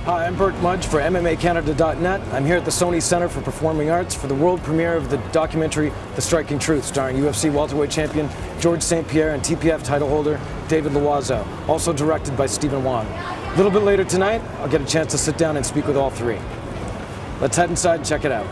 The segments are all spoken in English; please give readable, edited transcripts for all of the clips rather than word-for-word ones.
Hi, I'm Bert Mudge for MMACanada.net. I'm here at the Sony Center for Performing Arts for the world premiere of the documentary The Striking Truth, starring UFC welterweight champion Georges St-Pierre and TPF title holder David Loiseau, also directed by Stephen Wong. A little bit later tonight, I'll get a chance to sit down and speak with all three. Let's head inside and check it out.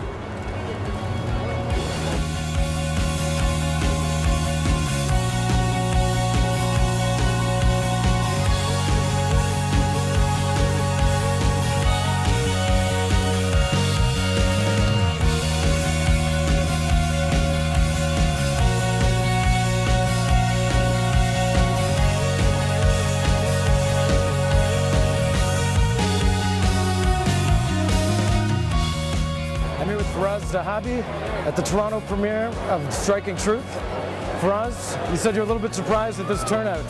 Firas Zahabi at the Toronto premiere of Striking Truth. Firas, you said you're a little bit surprised at this turnout.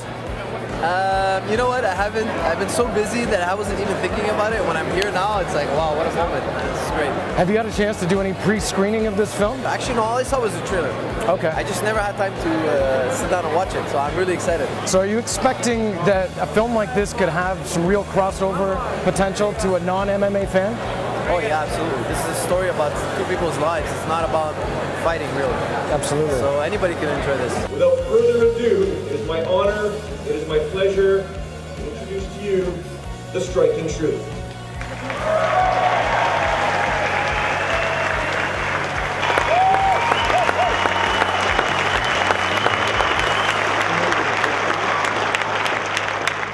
You know what? I've been so busy that I wasn't even thinking about it. When I'm here now, it's like, wow, what a moment. It's great. Have you had a chance to do any pre-screening of this film? Actually, no, all I saw was the trailer. Okay. I just never had time to sit down and watch it, so I'm really excited. So are you expecting that a film like this could have some real crossover potential to a non-MMA fan? Oh yeah, absolutely. This is a story about two people's lives. It's not about fighting, really. Absolutely. So anybody can enjoy this. Without further ado, it is my honor, it is my pleasure to introduce to you The Striking Truth.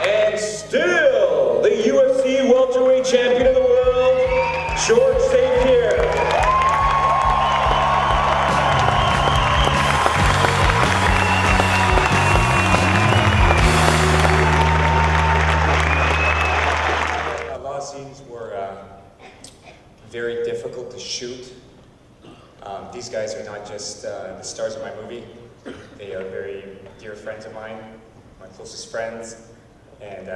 And still, the UFC welterweight champion of the world, Georges St-Pierre. A lot of scenes were very difficult to shoot. These guys are not just the stars of my movie. They are very dear friends of mine, my closest friends. And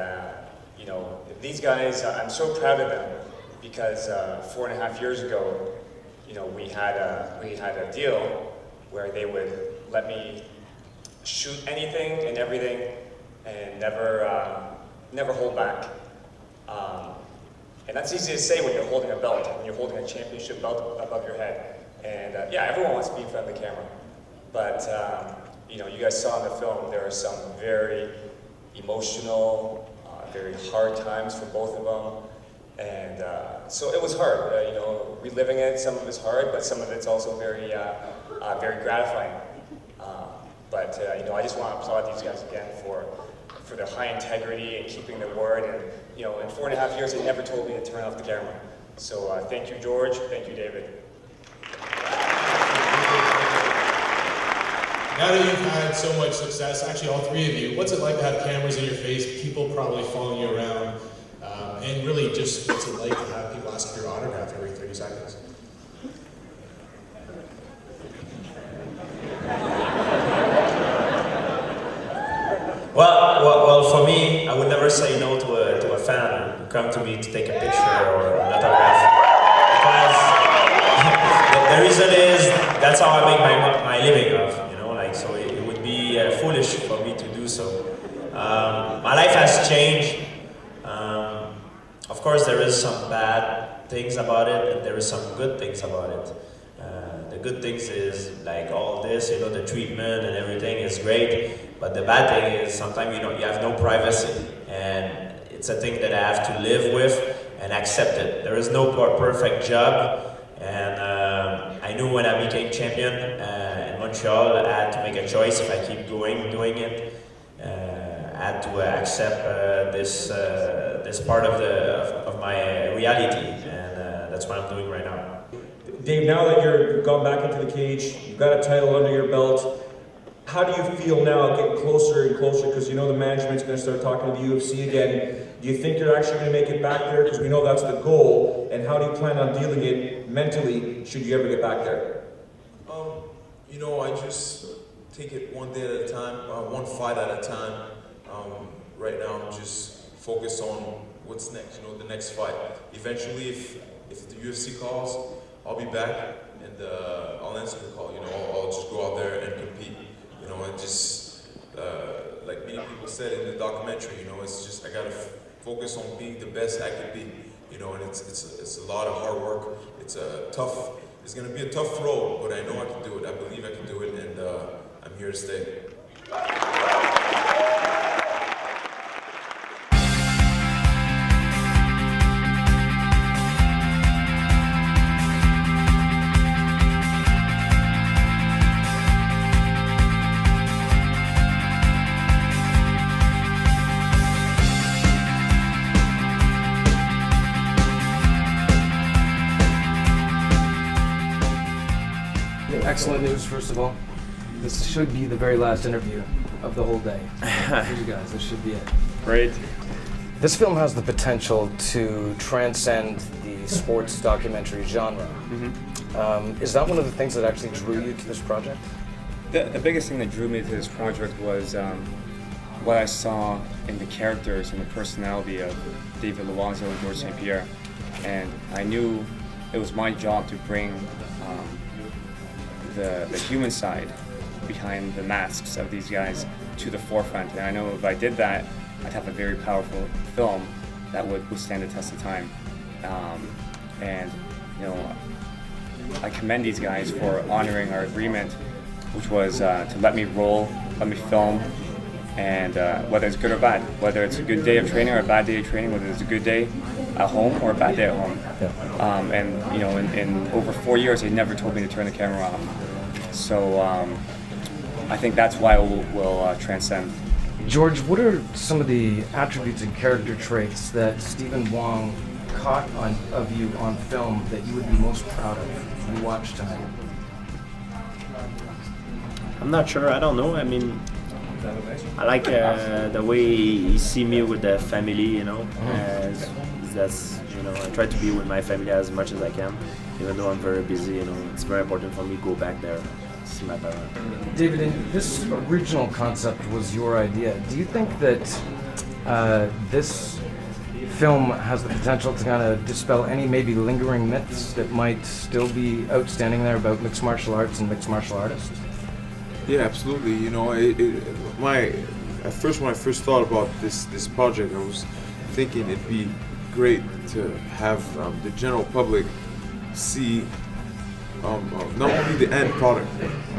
you know, these guys, I'm so proud of them because 4.5 years ago, you know, we had a deal where they would let me shoot anything and everything and never hold back. And that's easy to say when you're holding a belt, when you're holding a championship belt above your head. And yeah, everyone wants to be in front of the camera. But you know, you guys saw in the film, there are some very emotional, very hard times for both of them. And so it was hard, you know, reliving it. Some of it's hard, but some of it's also very, very gratifying. But you know, I just want to applaud these guys again for their high integrity and keeping their word. And you know, in 4.5 years, they never told me to turn off the camera. So thank you, George. Thank you, David. Now that you've had so much success, actually all three of you, what's it like to have cameras in your face, people probably following you around, and really just what's it like to have people ask for your autograph every 30 seconds? Well, for me, I would never say no to a fan who come to me to take a picture or an autograph. Because the reason is, that's how I make my living of, you know, like, so it would be foolish for me to do so. My life has changed. Of course, there is some bad things about it, and there is some good things about it. The good things is like all this, you know, the treatment and everything is great, but the bad thing is sometimes you have no privacy, and it's a thing that I have to live with and accept it. There is no perfect job, and I knew when I became champion in Montreal, I had to make a choice if I keep doing it. I had to accept this part of my reality, and that's what I'm doing right now. Dave, now that you've gone back into the cage, you've got a title under your belt, how do you feel now getting closer and closer? Because you know the management's going to start talking to the UFC again. Do you think you're actually going to make it back there? Because we know that's the goal. And how do you plan on dealing it mentally should you ever get back there? You know, I just take it one day at a time, one fight at a time. Right now, I'm just focused on what's next, you know, the next fight. Eventually, if the UFC calls, I'll be back and I'll answer the call. You know, I'll just go out there and compete. You know, and just like many people said in the documentary, you know, it's just I gotta focus on being the best I can be. you know, and it's a lot of hard work. It's going to be a tough road, but I know I can do it. I believe I can do it, and I'm here to stay. Excellent news, first of all. This should be the very last interview of the whole day. For you guys, this should be it. Great. This film has the potential to transcend the sports documentary genre. Is that one of the things that actually drew you to this project? The biggest thing that drew me to this project was what I saw in the characters and the personality of David Loiseau and Georges St-Pierre. And I knew it was my job to bring the human side behind the masks of these guys to the forefront. And I know if I did that, I'd have a very powerful film that would withstand the test of time. And you know, I commend these guys for honoring our agreement, which was to let me roll, let me film, and whether it's good or bad, whether it's a good day of training or a bad day of training, whether it's a good day at home or a bad day at home. Yeah. And you know, in over 4 years, they never told me to turn the camera off. So I think that's why we'll transcend. George, what are some of the attributes and character traits that Stephen Wong caught of you on film that you would be most proud of when you watch tonight? I'm not sure. I don't know. I mean, I like the way he see me with the family. You know, that's I try to be with my family as much as I can, even though I'm very busy. You know, it's very important for me to go back there, see my parents. David, this original concept was your idea. Do you think that this film has the potential to kind of dispel any maybe lingering myths that might still be outstanding there about mixed martial arts and mixed martial artists? Yeah, absolutely. You know, when I first thought about this project, I was thinking it'd be great to have the general public see not only the end product,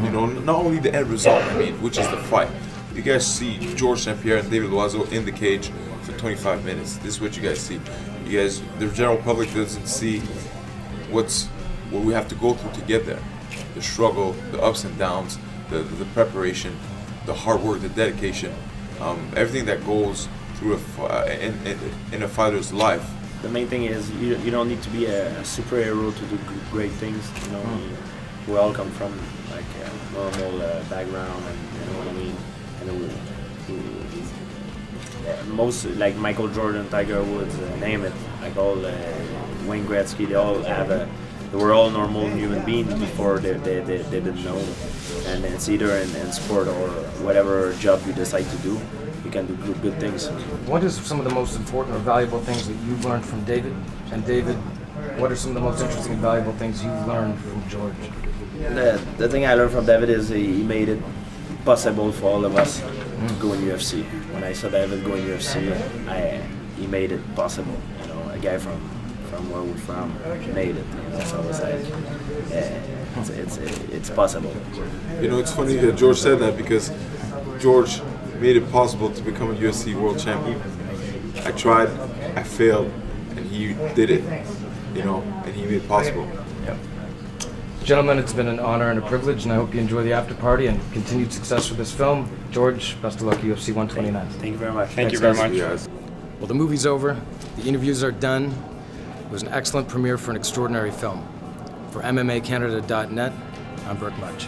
you know, not only the end result, I mean, which is the fight. You guys see Georges St-Pierre and David Loiseau in the cage for 25 minutes. This is what you guys see. You guys, the general public doesn't see what we have to go through to get there. The struggle, the ups and downs, the preparation, the hard work, the dedication, everything that goes through in a fighter's life. The main thing is you don't need to be a superhero to do great things. You know, we all come from like a normal background, and you know what I mean. And most like Michael Jordan, Tiger Woods, name it, like all Wayne Gretzky, they were all normal human beings before they've been known. And it's either in sport or whatever job you decide to do, you can do good things. What is some of the most important or valuable things that you've learned from David? And David, what are some of the most interesting and valuable things you've learned from George? The thing I learned from David is he made it possible for all of us to go in UFC. When I saw David go in UFC, he made it possible. You know, a guy from where we're from made it. You know, so I was like, it's possible. You know, it's funny that George said that because George made it possible to become a UFC world champion. I tried, I failed, and he did it. You know, and he made it possible. Yep. Gentlemen, it's been an honor and a privilege, and I hope you enjoy the after party and continued success with this film. George, best of luck, UFC 129. Thank you very much. Thank you very much. Yes. Well, the movie's over. The interviews are done. It was an excellent premiere for an extraordinary film. For MMACanada.net, I'm Burke Mudge.